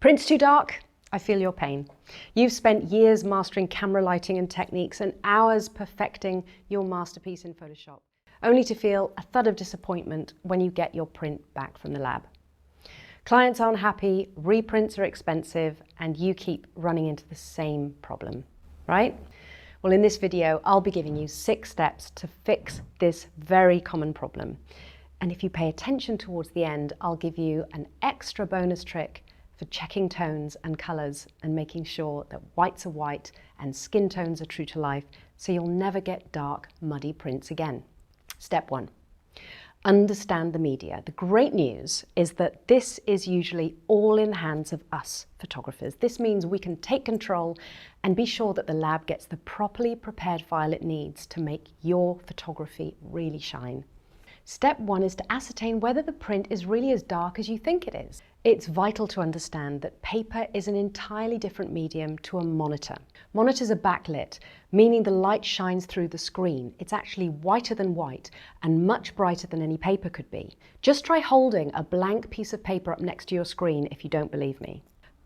Print's too dark? I feel your pain. You've spent years mastering camera lighting and techniques and hours perfecting your masterpiece in Photoshop, only to feel a thud of disappointment when you get your print back from the lab. Clients aren't happy, reprints are expensive, and you keep running into the same problem, right? Well, in this video, I'll be giving you 6 steps to fix this very common problem. And if you pay attention towards the end, I'll give you an extra bonus trick for checking tones and colours and making sure that whites are white and skin tones are true to life, so you'll never get dark, muddy prints again. Step 1. Understand the media. The great news is that this is usually all in the hands of us photographers. This means we can take control and be sure that the lab gets the properly prepared file it needs to make your photography really shine. Step 1 is to ascertain whether the print is really as dark as you think it is. It's vital to understand that paper is an entirely different medium to a monitor. Monitors are backlit, meaning the light shines through the screen. It's actually whiter than white and much brighter than any paper could be. Just try holding a blank piece of paper up next to your screen if you don't believe me.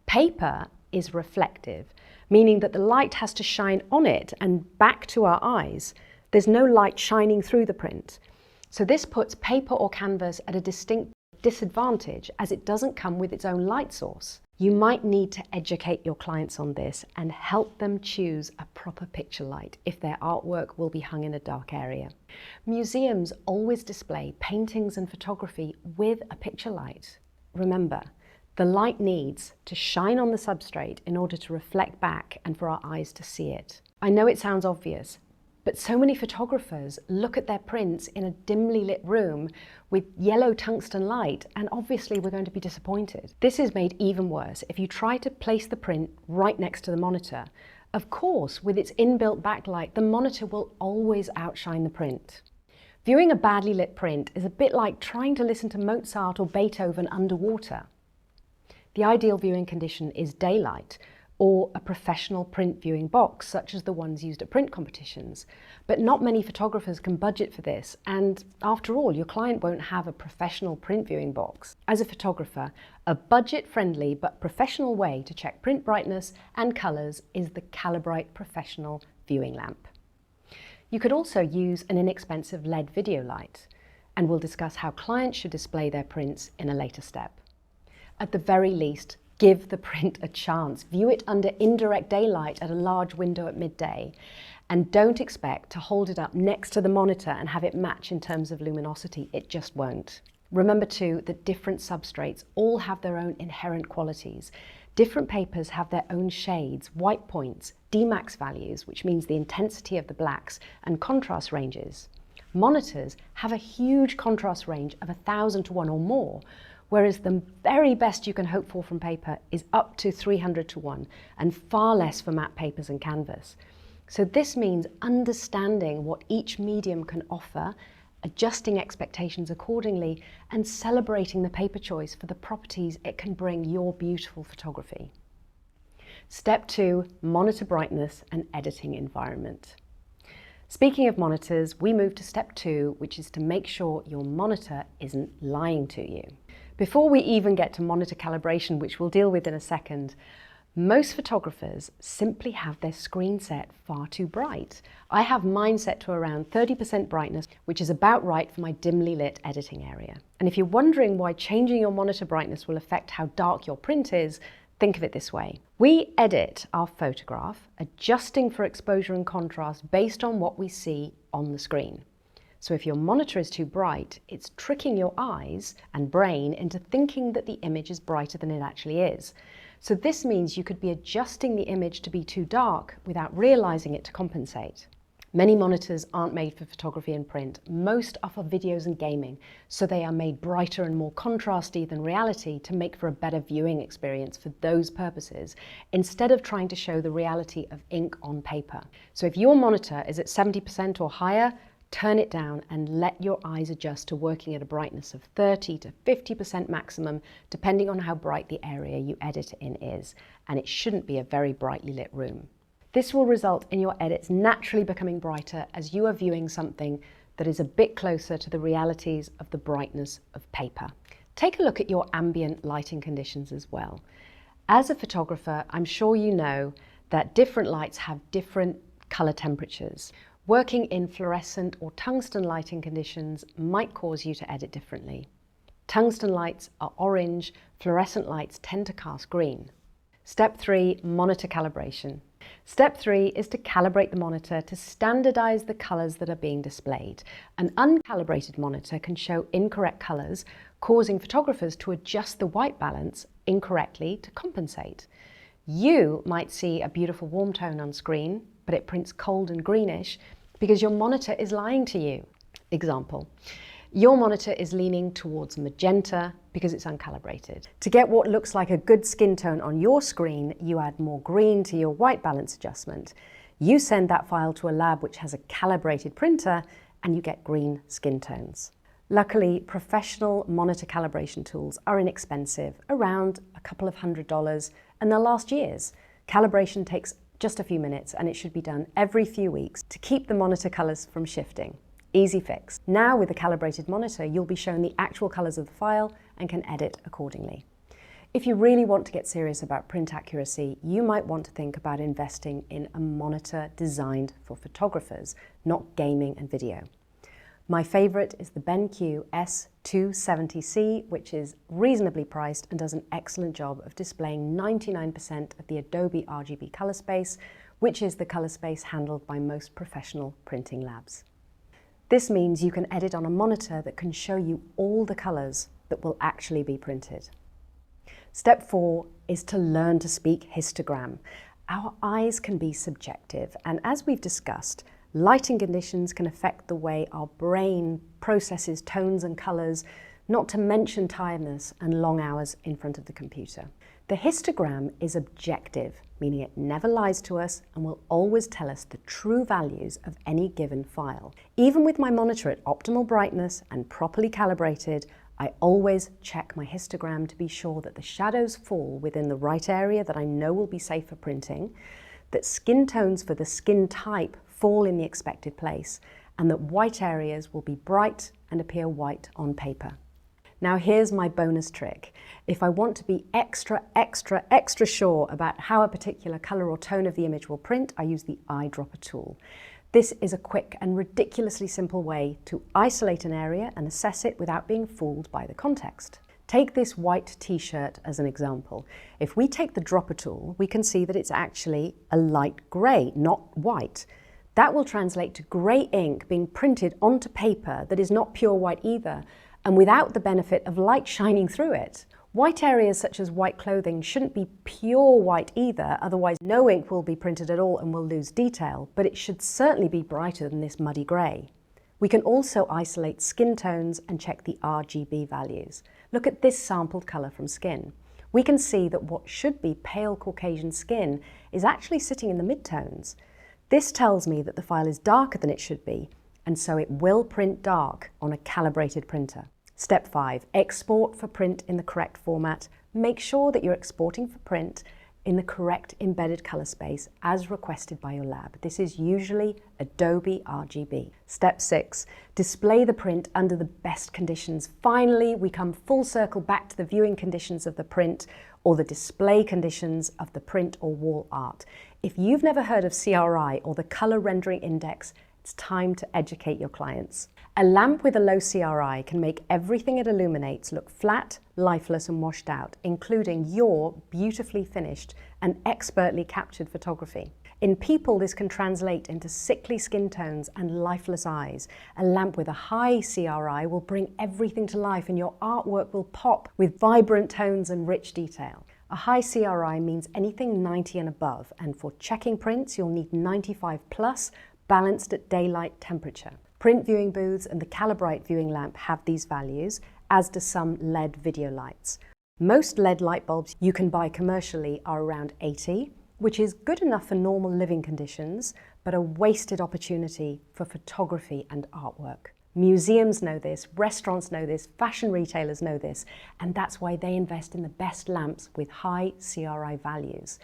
Paper is reflective, meaning that the light has to shine on it and back to our eyes. There's no light shining through the print. So this puts paper or canvas at a distinct disadvantage as it doesn't come with its own light source. You might need to educate your clients on this and help them choose a proper picture light if their artwork will be hung in a dark area. Museums always display paintings and photography with a picture light. Remember, the light needs to shine on the substrate in order to reflect back and for our eyes to see it. I know it sounds obvious, but so many photographers look at their prints in a dimly lit room with yellow tungsten light, and obviously we're going to be disappointed. This is made even worse if you try to place the print right next to the monitor. Of course, with its inbuilt backlight, the monitor will always outshine the print. Viewing a badly lit print is a bit like trying to listen to Mozart or Beethoven underwater. The ideal viewing condition is daylight, or a professional print viewing box, such as the ones used at print competitions. But not many photographers can budget for this, and after all, your client won't have a professional print viewing box. As a photographer, a budget-friendly but professional way to check print brightness and colours is the Calibrate Professional Viewing Lamp. You could also use an inexpensive LED video light, and we'll discuss how clients should display their prints in a later step. At the very least, give the print a chance. View it under indirect daylight at a large window at midday, and don't expect to hold it up next to the monitor and have it match in terms of luminosity. It just won't. Remember too that different substrates all have their own inherent qualities. Different papers have their own shades, white points, Dmax values, which means the intensity of the blacks, and contrast ranges. Monitors have a huge contrast range of 1,000 to 1 or more, whereas the very best you can hope for from paper is up to 300 to 1, and far less for matte papers and canvas. So this means understanding what each medium can offer, adjusting expectations accordingly, and celebrating the paper choice for the properties it can bring your beautiful photography. Step 2, monitor brightness and editing environment. Speaking of monitors, we move to step 2, which is to make sure your monitor isn't lying to you. Before we even get to monitor calibration, which we'll deal with in a second, most photographers simply have their screen set far too bright. I have mine set to around 30% brightness, which is about right for my dimly lit editing area. And if you're wondering why changing your monitor brightness will affect how dark your print is, think of it this way. We edit our photograph, adjusting for exposure and contrast based on what we see on the screen. So if your monitor is too bright, it's tricking your eyes and brain into thinking that the image is brighter than it actually is. So this means you could be adjusting the image to be too dark without realizing it to compensate. Many monitors aren't made for photography and print. Most are for videos and gaming, so they are made brighter and more contrasty than reality to make for a better viewing experience for those purposes, instead of trying to show the reality of ink on paper. So if your monitor is at 70% or higher, turn it down and let your eyes adjust to working at a brightness of 30 to 50% maximum, depending on how bright the area you edit in is. And it shouldn't be a very brightly lit room. This will result in your edits naturally becoming brighter as you are viewing something that is a bit closer to the realities of the brightness of paper. Take a look at your ambient lighting conditions as well. As a photographer, I'm sure you know that different lights have different color temperatures. Working in fluorescent or tungsten lighting conditions might cause you to edit differently. Tungsten lights are orange, fluorescent lights tend to cast green. Step 3, monitor calibration. Step 3 is to calibrate the monitor to standardize the colors that are being displayed. An uncalibrated monitor can show incorrect colors, causing photographers to adjust the white balance incorrectly to compensate. You might see a beautiful warm tone on screen, but it prints cold and greenish because your monitor is lying to you. Example, your monitor is leaning towards magenta because it's uncalibrated. To get what looks like a good skin tone on your screen, you add more green to your white balance adjustment. You send that file to a lab which has a calibrated printer and you get green skin tones. Luckily, professional monitor calibration tools are inexpensive, around a couple of $100s, and they'll last years. Calibration takes just a few minutes and it should be done every few weeks to keep the monitor colors from shifting. Easy fix. Now with a calibrated monitor, you'll be shown the actual colors of the file and can edit accordingly. If you really want to get serious about print accuracy, you might want to think about investing in a monitor designed for photographers, not gaming and video. My favorite is the BenQ S270C, which is reasonably priced and does an excellent job of displaying 99% of the Adobe RGB color space, which is the color space handled by most professional printing labs. This means you can edit on a monitor that can show you all the colors that will actually be printed. Step 4 is to learn to speak histogram. Our eyes can be subjective, and as we've discussed, lighting conditions can affect the way our brain processes tones and colors, not to mention tiredness and long hours in front of the computer. The histogram is objective, meaning it never lies to us and will always tell us the true values of any given file. Even with my monitor at optimal brightness and properly calibrated, I always check my histogram to be sure that the shadows fall within the right area that I know will be safe for printing, that skin tones for the skin type fall in the expected place, and that white areas will be bright and appear white on paper. Now here's my bonus trick. If I want to be extra sure about how a particular color or tone of the image will print, I use the eyedropper tool. This is a quick and ridiculously simple way to isolate an area and assess it without being fooled by the context. Take this white t-shirt as an example. If we take the dropper tool, we can see that it's actually a light gray, not white. That will translate to gray ink being printed onto paper that is not pure white either, and without the benefit of light shining through it. White areas such as white clothing shouldn't be pure white either, otherwise no ink will be printed at all and will lose detail, but it should certainly be brighter than this muddy grey. We can also isolate skin tones and check the RGB values. Look at this sampled colour from skin. We can see that what should be pale Caucasian skin is actually sitting in the midtones. This tells me that the file is darker than it should be, and so it will print dark on a calibrated printer. Step 5, export for print in the correct format. Make sure that you're exporting for print in the correct embedded color space as requested by your lab. This is usually Adobe RGB. Step 6, display the print under the best conditions. Finally, we come full circle back to the viewing conditions of the print or the display conditions of the print or wall art. If you've never heard of CRI or the color rendering index, it's time to educate your clients. A lamp with a low CRI can make everything it illuminates look flat, lifeless and washed out, including your beautifully finished and expertly captured photography. In people, this can translate into sickly skin tones and lifeless eyes. A lamp with a high CRI will bring everything to life and your artwork will pop with vibrant tones and rich detail. A high CRI means anything 90 and above, and for checking prints, you'll need 95 plus, balanced at daylight temperature. Print viewing booths and the Calibrite viewing lamp have these values, as do some LED video lights. Most LED light bulbs you can buy commercially are around 80, which is good enough for normal living conditions, but a wasted opportunity for photography and artwork. Museums know this, restaurants know this, fashion retailers know this, and that's why they invest in the best lamps with high CRI values.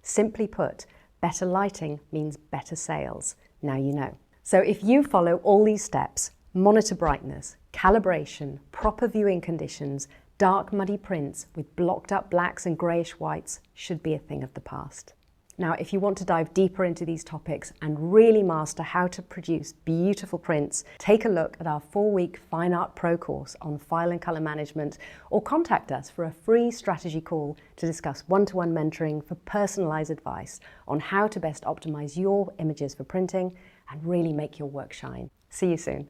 Simply put, better lighting means better sales. Now you know. So if you follow all these steps, monitor brightness, calibration, proper viewing conditions, Dark, muddy prints with blocked up blacks and greyish whites should be a thing of the past. Now, if you want to dive deeper into these topics and really master how to produce beautiful prints, take a look at our 4-week Fine Art Pro course on file and colour management, or contact us for a free strategy call to discuss one-to-one mentoring for personalised advice on how to best optimise your images for printing and really make your work shine. See you soon.